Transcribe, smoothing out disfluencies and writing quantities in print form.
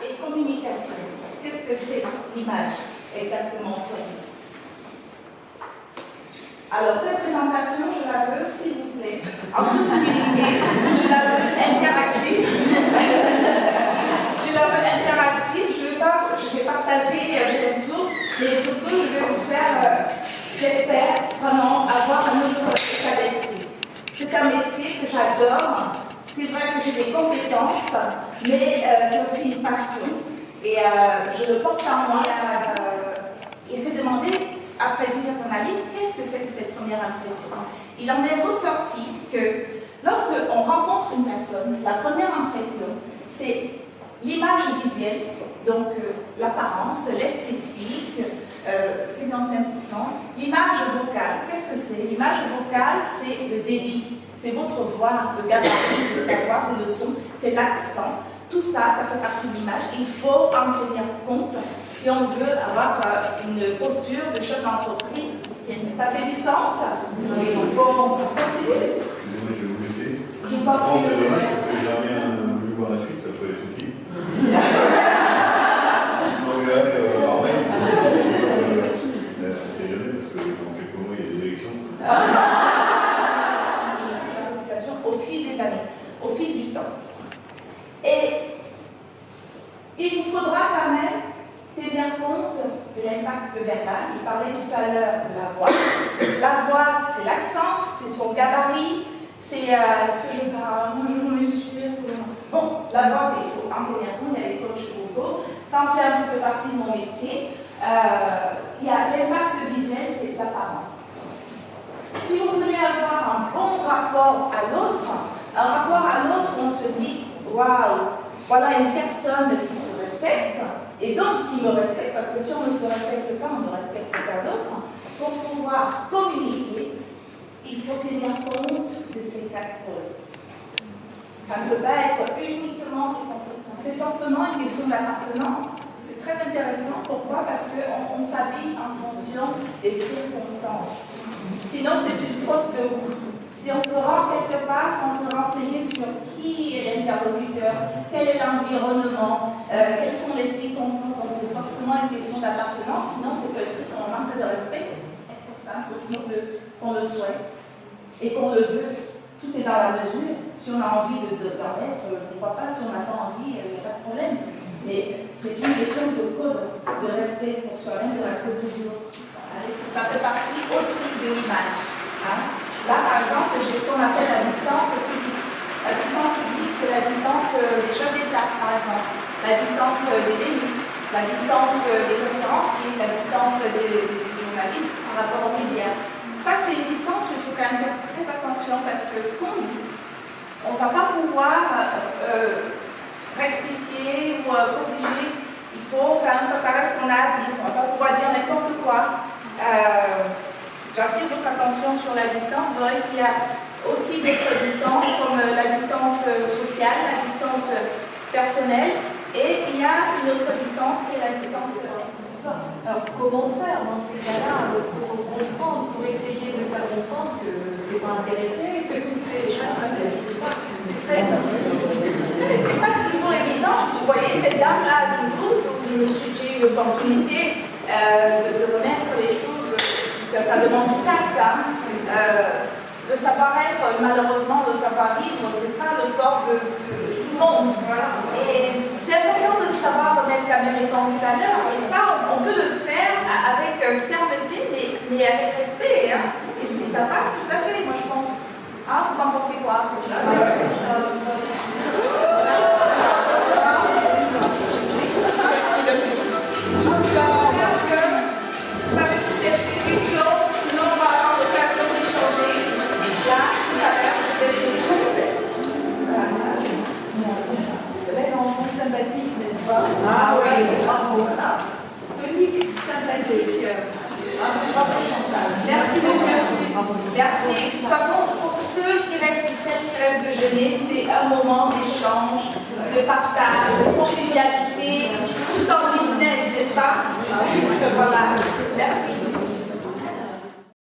et communication. Qu'est-ce que c'est l'image exactement pour vous? Alors, cette présentation, je la veux, s'il vous plaît, en toute humilité, je la veux interactive. Je la veux interactive, je vais partager les ressources, mais surtout, je vais vous faire, j'espère, vraiment avoir un autre état d'esprit. C'est un métier que j'adore. C'est vrai que j'ai des compétences, mais c'est aussi une passion. Et je le porte en moi. Et c'est demandé, après divers analyses, qu'est-ce que c'est que cette première impression? Il en est ressorti que lorsqu'on rencontre une personne, la première impression, c'est l'image visuelle, donc l'apparence, l'esthétique, 55%. L'image vocale, qu'est-ce que c'est? L'image vocale, c'est le débit, c'est votre voix, le gabarit de sa voix, c'est le son, c'est l'accent. Tout ça, ça fait partie de l'image. Il faut en tenir compte si on veut avoir une posture de chef d'entreprise qui tienne. Ça fait du sens? Oui. Bon, on continue. Excusez-moi, je vais vous laisser. Je pense que c'est dommage parce que j'ai rien voulu voir la suite, ça peut être utile. C'est jamais parce que dans quelques mois il y a des élections. Au fil des années, au fil du temps. Et il vous faudra quand même tenir compte de l'impact verbal. Je parlais tout à l'heure de la voix. La voix, c'est l'accent, c'est son gabarit, c'est est-ce que je parle, je me suis. Bon, la voix, c'est il faut en tenir compte, il y a les coachs vocaux, ça en fait un petit peu partie de mon métier. Il y a l'impact visuel, c'est l'apparence. Si vous voulez avoir un bon rapport à l'autre, on se dit waouh, voilà une personne qui se respecte et donc qui me respecte, parce que si on ne se respecte pas, on ne respecte pas l'autre. Pour pouvoir communiquer, il faut tenir compte de ces 4 pôles. Ça ne peut pas être uniquement du comportement. C'est forcément une question d'appartenance. C'est très intéressant. Pourquoi? Parce qu'on s'habille en fonction des circonstances. Sinon, c'est une faute de goût. Si on se rend quelque part sans se renseigner sur qui est l'interlocuteur, quel est l'environnement, quelles sont les circonstances, c'est forcément une question d'appartenance. Sinon, c'est peut-être qu'on manque de respect, aussi qu'on le souhaite et qu'on le veut. Tout est dans la mesure. Si on a envie d'en être, pourquoi pas? Si on n'a pas envie, il n'y a pas de problème. Mais c'est une question de code, de respect pour soi-même, de respect pour les autres. Ça fait partie aussi de l'image. Hein? Là, par exemple, j'ai ce qu'on appelle la distance publique. La distance publique, c'est la distance des chefs d'État, par exemple. La distance des élus, la distance des conférenciers, la distance des journalistes par rapport aux médias. Ça, c'est une distance où il faut quand même faire très attention parce que ce qu'on dit, on ne va pas pouvoir rectifier ou corriger. Il faut quand même préparer ce qu'on a dit. On ne va pas pouvoir dire n'importe quoi. J'attire votre attention sur la distance. Vous verrez qu'il y a aussi d'autres distances comme la distance sociale, la distance personnelle et il y a une autre distance qui est la distance collective. Alors comment faire dans ces cas-là pour comprendre, pour essayer de faire comprendre que tu n'es pas intéressé, que toutes les choses c'est pas toujours évident. Vous voyez cette dame-là à Toulouse, j'ai eu l'opportunité de remettre les choses. Ça demande du tact. Le savoir-être, malheureusement, le savoir-vivre, c'est pas le fort de tout le monde. Voilà. Et c'est important de savoir remettre quand même les pendules à l'heure. Et ça, on peut le faire avec fermeté, mais avec respect. Hein. Et ça passe tout à fait, moi je pense. Ah, vous en pensez quoi? Sympathique, n'est-ce pas? Ah oui, bravo, voilà. Tonique, sympathique. Merci beaucoup. Merci. De toute façon, pour ceux qui restent, celles qui restent déjeuner, c'est un moment d'échange, de partage, de convivialité, tout en business, n'est-ce pas? Voilà. Merci.